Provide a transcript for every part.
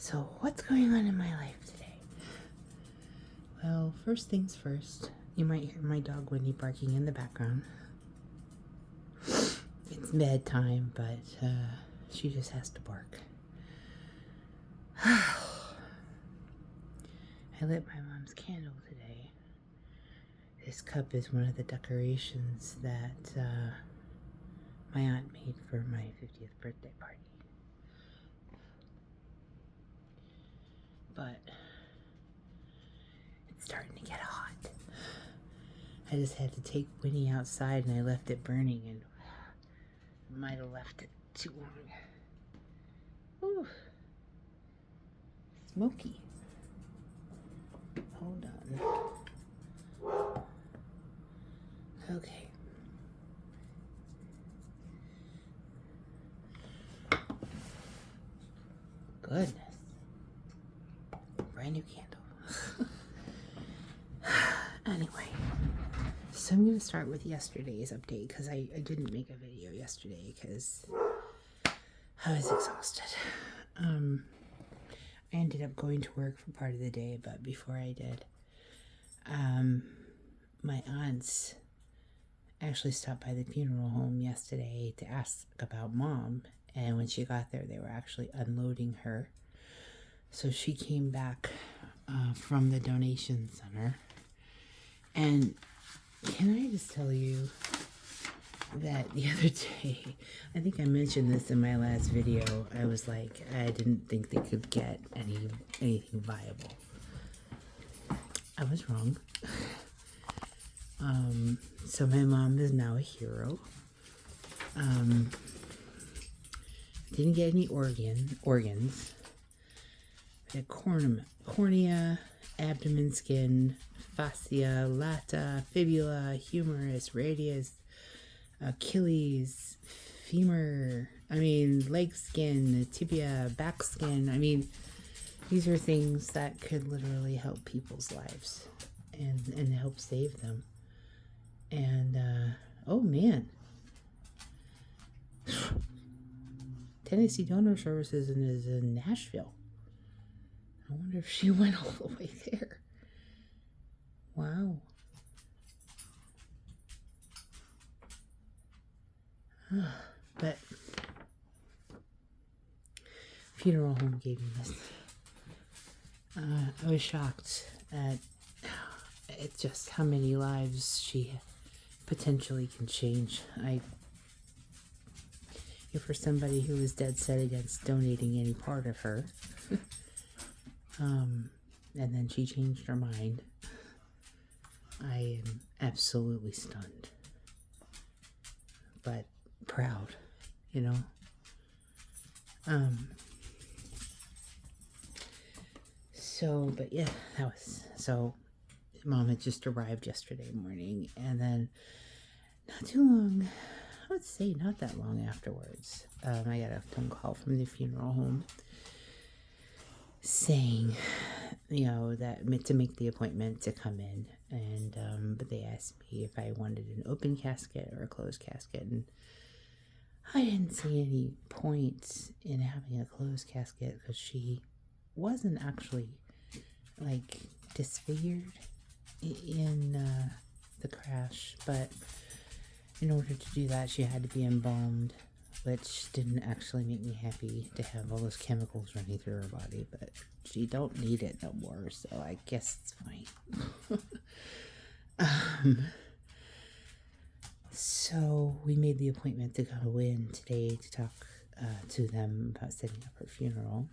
So, what's going on in my life today? Well, first things first, you might hear my dog Wendy barking in the background. It's bedtime, but she just has to bark. I lit my mom's candle today. This cup is one of the decorations that my aunt made for my 50th birthday party. But it's starting to get hot. I just had to take Winnie outside and I left it burning and might have left it too long. Ooh. Smoky. Hold on. Okay. Goodness. Brand new candle. Anyway. So I'm going to start with yesterday's update because I didn't make a video yesterday because I was exhausted. I ended up going to work for part of the day, but before I did, my aunts actually stopped by the funeral home yesterday to ask about Mom, and when she got there, they were actually unloading her. So she came back from the donation center, and can I just tell you that the other day, I think I mentioned this in my last video, I was like, I didn't think they could get anything viable. I was wrong. So my mom is now a hero. Didn't get any organs. We had cornea, abdomen skin, fascia, lata, fibula, humerus, radius, Achilles, femur, leg skin, tibia, back skin. These are things that could literally help people's lives and help save them. And, oh man. Tennessee Donor Services is in Nashville. I wonder if she went all the way there. Wow. But funeral home gave me this. I was shocked at just how many lives she potentially can change. For somebody who was dead set against donating any part of her, and then she changed her mind, I am absolutely stunned, but proud, but yeah, so Mom had just arrived yesterday morning, and then not too long, I would say not that long afterwards, I got a phone call from the funeral home saying, that to make the appointment to come in, and but they asked me if I wanted an open casket or a closed casket, and I didn't see any point in having a closed casket because she wasn't actually disfigured in the crash, but in order to do that she had to be embalmed, which didn't actually make me happy to have all those chemicals running through her body, but she don't need it no more, so I guess it's fine. So we made the appointment to go in today to talk to them about setting up her funeral,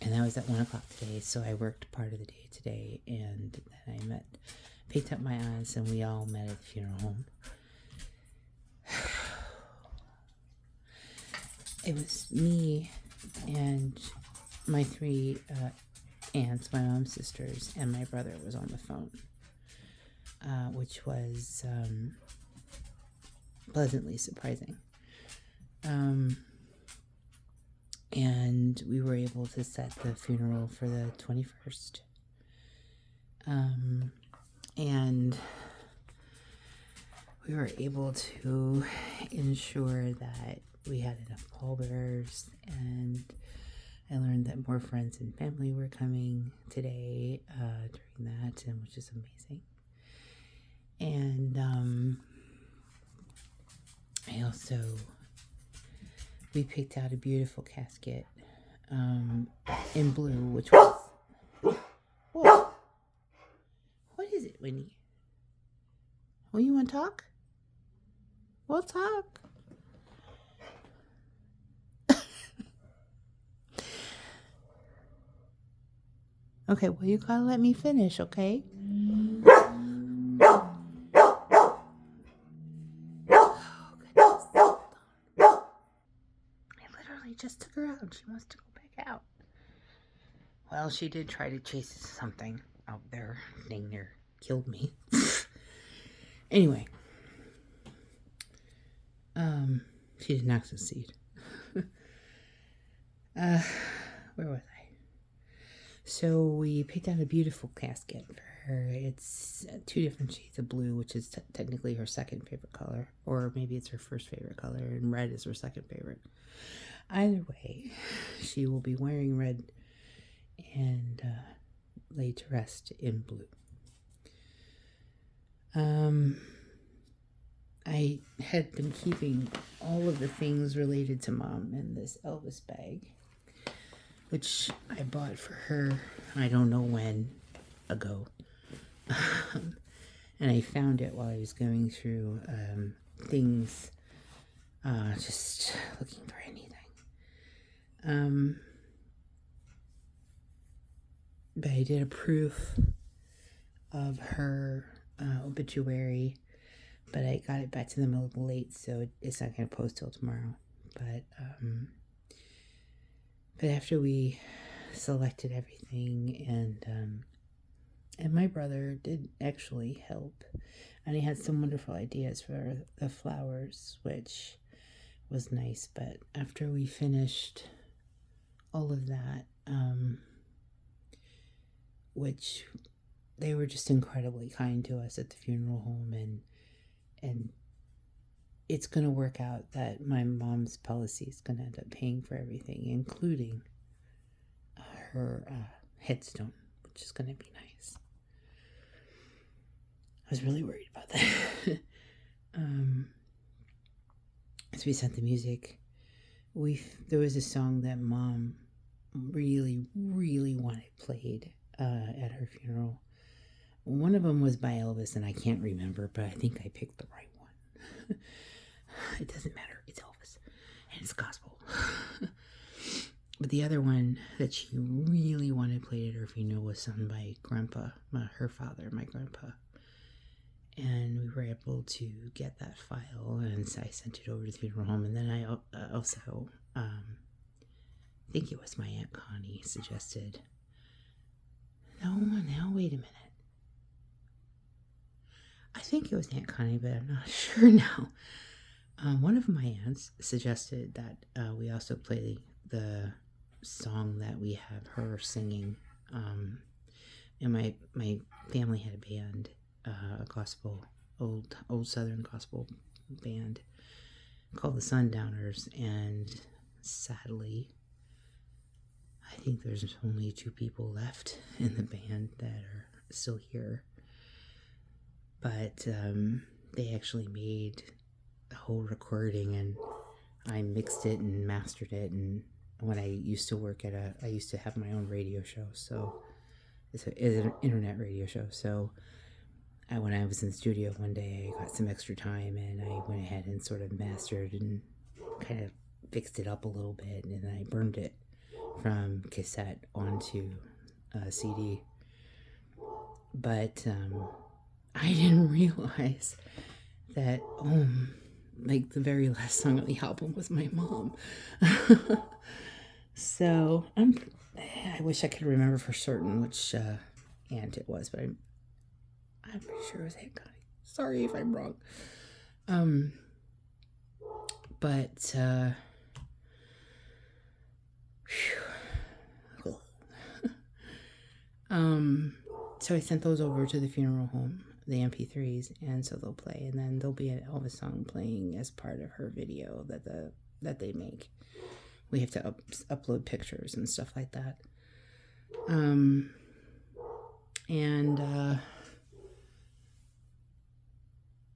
and that was at 1 o'clock today. So I worked part of the day today, and then I picked up my aunts, and we all met at the funeral home. It was me and my 3 aunts, my mom's sisters, and my brother was on the phone, which was pleasantly surprising. And we were able to set the funeral for the 21st. And we were able to ensure that we had enough pallbearers and I learned that more friends and family were coming today during that, and which is amazing. And we picked out a beautiful casket in blue, which was... Whoa. What is it, Winnie? Oh, you want to talk? We'll talk. Okay, well, you gotta let me finish, okay? Oh, goodness. I literally just took her out. She wants to go back out. Well, she did try to chase something out there. Dang near killed me. Anyway. She did not succeed. Where was I? So we picked out a beautiful casket for her. It's 2 different shades of blue, which is technically her second favorite color. Or maybe it's her first favorite color, and red is her second favorite. Either way, she will be wearing red and laid to rest in blue. I had been keeping all of the things related to Mom in this Elvis bag, which I bought for her, I don't know when ago. And I found it while I was going through things, just looking for anything. But I did a proof of her obituary, but I got it back to them a little late, so it's not going to post till tomorrow. But after we selected everything, and my brother did actually help, and he had some wonderful ideas for the flowers, which was nice. But after we finished all of that, which they were just incredibly kind to us at the funeral home, and it's going to work out that my mom's policy is going to end up paying for everything, including her headstone, which is going to be nice. I was really worried about that. As we sent the music, there was a song that Mom really, really wanted played at her funeral. One of them was by Elvis, and I can't remember, but I think I picked the right one. It doesn't matter. It's Elvis, and it's gospel. But the other one that she really wanted played at her funeral was sung by Grandpa, her father, my grandpa. And we were able to get that file, and so I sent it over to the funeral home. And then I also, I think it was my Aunt Connie suggested. No, wait a minute. I think it was Aunt Connie, but I'm not sure now. One of my aunts suggested that we also play the song that we have her singing. And my family had a band, a gospel, old Southern gospel band called the Sundowners, and sadly, I think there's only 2 people left in the band that are still here. But they actually made the whole recording, and I mixed it and mastered it. And when I used to work I used to have my own radio show, so it's an internet radio show. So when I was in the studio one day, I got some extra time, and I went ahead and sort of mastered and kind of fixed it up a little bit, and then I burned it from cassette onto CD. But I didn't realize that, like, the very last song on the album was my mom. So I wish I could remember for certain which aunt it was, but I'm pretty sure it was Aunt Connie. Sorry if I'm wrong. So I sent those over to the funeral home, the MP3s, and so they'll play, and then there'll be an Elvis song playing as part of her video that they make, we have to upload pictures and stuff like that.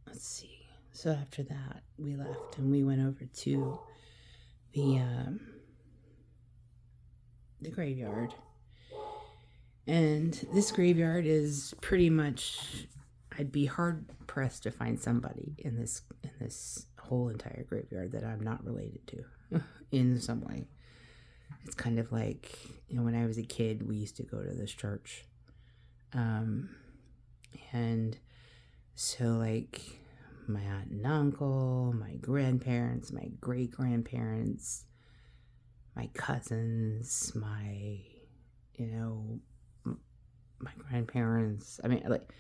Let's see. So after that, we left and we went over to the graveyard. And this graveyard is pretty much, I'd be hard pressed to find somebody in this whole entire graveyard that I'm not related to in some way. It's kind of like, when I was a kid, we used to go to this church. And so like my aunt and uncle, my grandparents, my great-grandparents, my cousins, my grandparents, like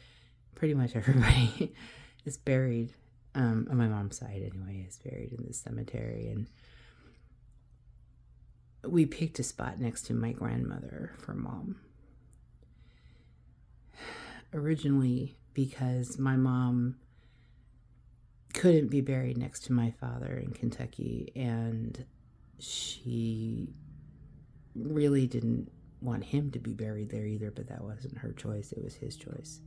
pretty much everybody is buried, on my mom's side anyway, is buried in this cemetery. And we picked a spot next to my grandmother for Mom. Originally because my mom couldn't be buried next to my father in Kentucky, and she really didn't want him to be buried there either, but that wasn't her choice, it was his choice.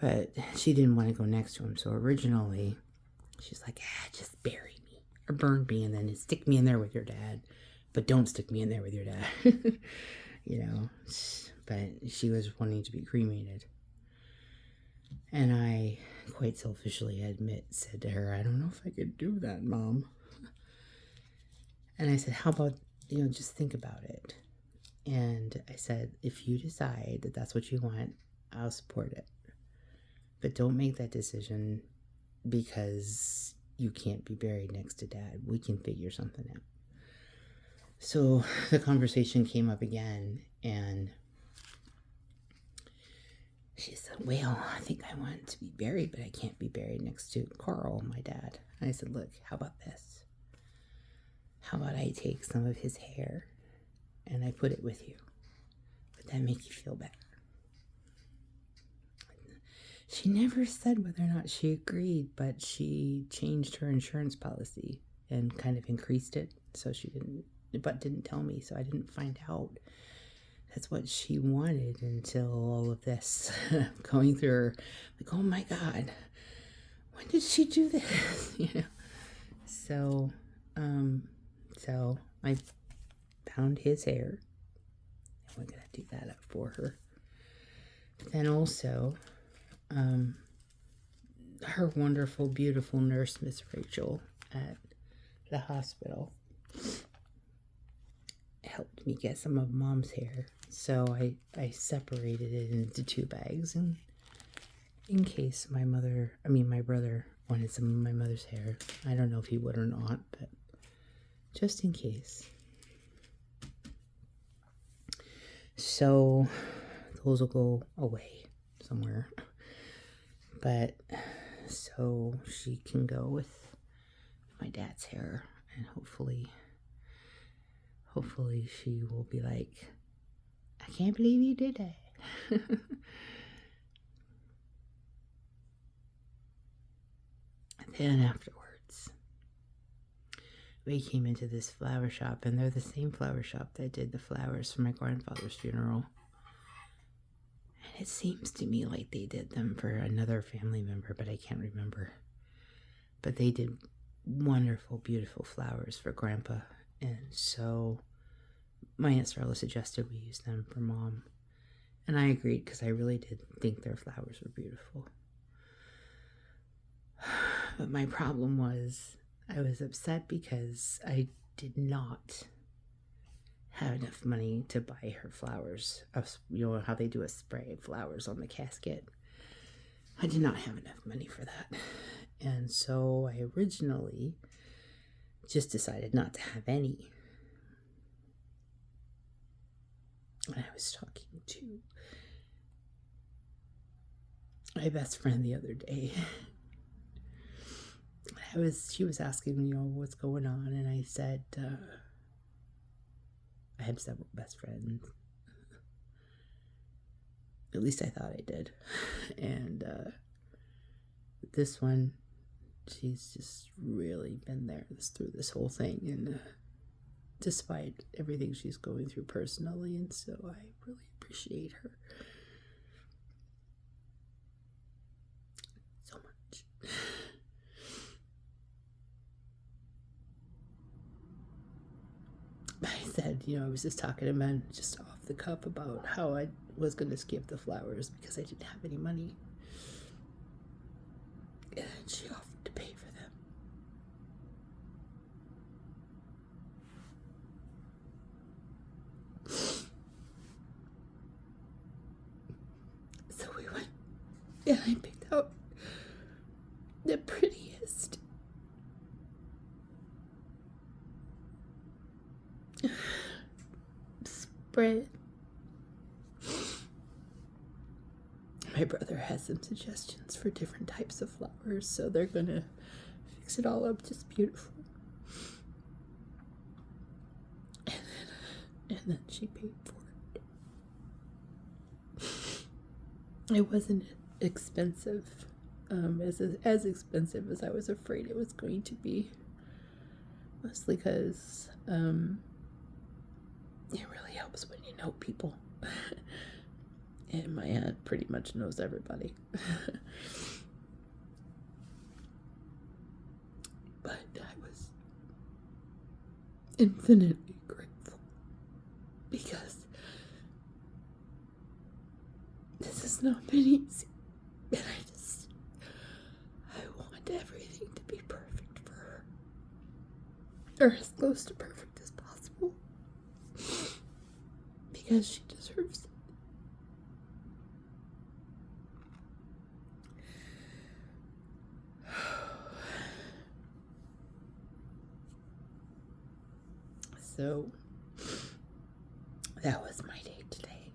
But she didn't want to go next to him, so originally she's like, just bury me or burn me and then stick me in there with your dad, but don't stick me in there with your dad. But she was wanting to be cremated. And I, quite selfishly said to her, I don't know if I could do that, Mom. And I said, how about, just think about it. And I said, if you decide that that's what you want, I'll support it. But don't make that decision because you can't be buried next to Dad. We can figure something out. So the conversation came up again, and she said, well, I think I want to be buried, but I can't be buried next to Carl, my dad. And I said, look, how about this? How about I take some of his hair and I put it with you? Would that make you feel better? She never said whether or not she agreed, but she changed her insurance policy and kind of increased it. So she didn't tell me, so I didn't find out. That's what she wanted until all of this going through her. Like, oh my God, when did she do this? So I found his hair, and we're gonna do that up for her. But then also, her wonderful, beautiful nurse, Miss Rachel, at the hospital, helped me get some of Mom's hair. So I separated it into 2 bags, and in case my brother wanted some of my mother's hair. I don't know if he would or not, but just in case. So those will go away somewhere. But so she can go with my dad's hair, and hopefully she will be like, I can't believe you did that. Then afterwards, we came into this flower shop, and they're the same flower shop that did the flowers for my grandfather's funeral. And it seems to me like they did them for another family member, but I can't remember. But they did wonderful, beautiful flowers for Grandpa. And so my Aunt Starla suggested we use them for Mom. And I agreed because I really did think their flowers were beautiful. But my problem was I was upset because I did not have enough money to buy her flowers. How they do a spray of flowers on the casket. I did not have enough money for that. And so I originally just decided not to have any. And I was talking to my best friend the other day. She was asking me, what's going on, and I said, I have several best friends. At least I thought I did. And this one, she's just really been there through this whole thing, and despite everything she's going through personally, and so I really appreciate her so much. I said, I was just talking to men just off the cuff about how I was going to skip the flowers because I didn't have any money. And she offered to pay for them. So we went, and I picked out the prettiest spread. My brother has some suggestions for different types of flowers, so they're gonna fix it all up just beautiful. And then she paid for it. It wasn't expensive, as expensive as I was afraid it was going to be. Mostly because it really helps when you know people. And my aunt pretty much knows everybody. But I was infinitely grateful because this has not been easy. And I want everything to be perfect for her. Or as close to perfect as possible. Because she deserves it. So, that was my day today.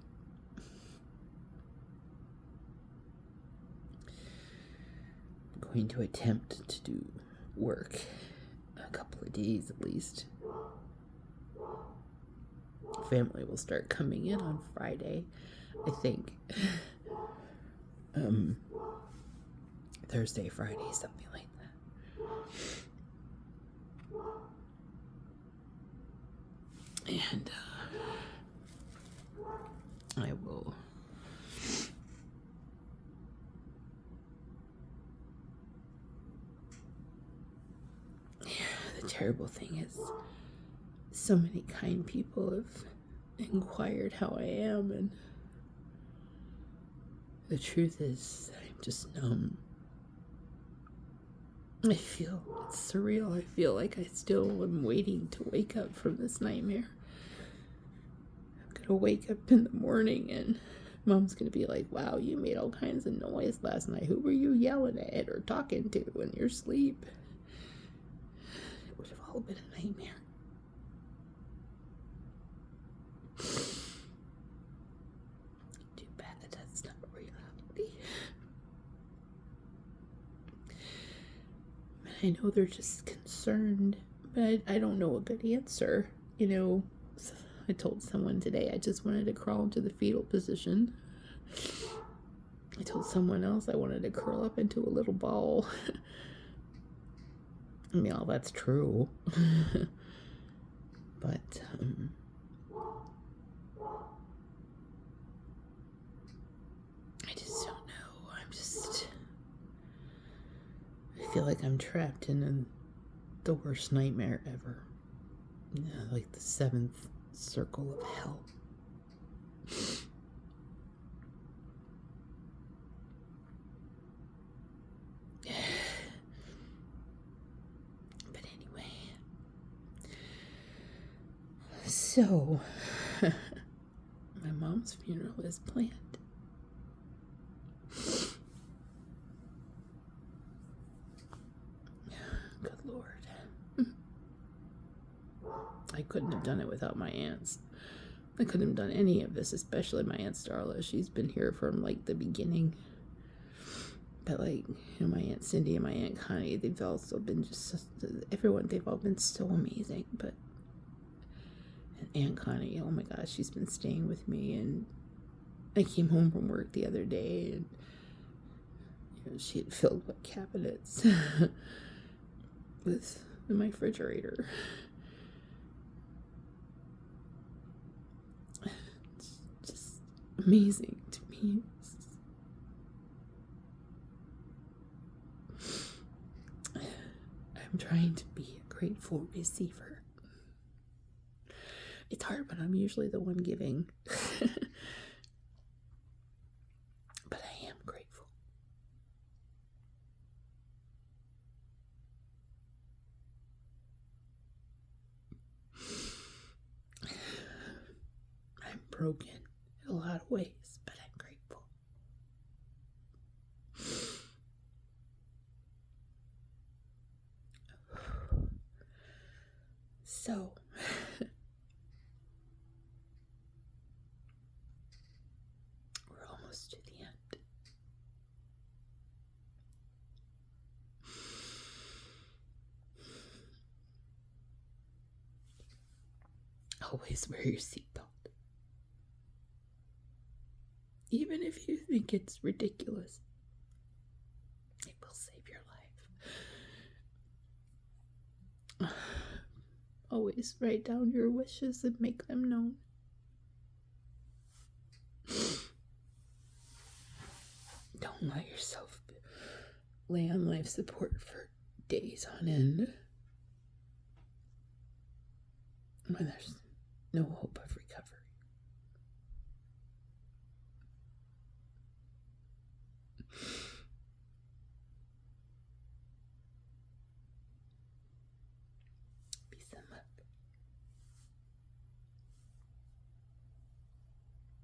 I'm going to attempt to do work a couple of days at least. Family will start coming in on Friday, I think. Thursday, Friday, something like that. And I will the terrible thing is so many kind people have inquired how I am, and the truth is I'm just numb. I feel it's surreal. I feel like I still am waiting to wake up from this nightmare. I'm gonna wake up in the morning and Mom's gonna be like, wow, you made all kinds of noise last night. Who were you yelling at or talking to in your sleep? It would have all been a nightmare. Too bad that's not reality. I know they're just concerned, but I don't know a good answer. I told someone today I just wanted to crawl into the fetal position. I told someone else I wanted to curl up into a little ball. I mean, all that's true. But, I just don't know. I feel like I'm trapped in the worst nightmare ever. Like the 7th circle of hell. But anyway, so my mom's funeral is planned. Good Lord. I couldn't have done it without my aunts. I couldn't have done any of this, especially my Aunt Starla. She's been here from the beginning. But my Aunt Cindy and my Aunt Connie, they've also been they've all been so amazing. But Aunt Connie, oh my gosh, she's been staying with me, and I came home from work the other day, and she had filled my cabinets with my refrigerator. amazing to me is I'm trying to be a grateful receiver. It's hard when I'm usually the one giving. But I am grateful. I'm broken in a lot of ways, but I'm grateful. So, we're almost to the end. Always wear your seatbelt. Even if you think it's ridiculous, it will save your life. Always write down your wishes and make them known. Don't let yourself lay on life support for days on end when there's no hope of recovery.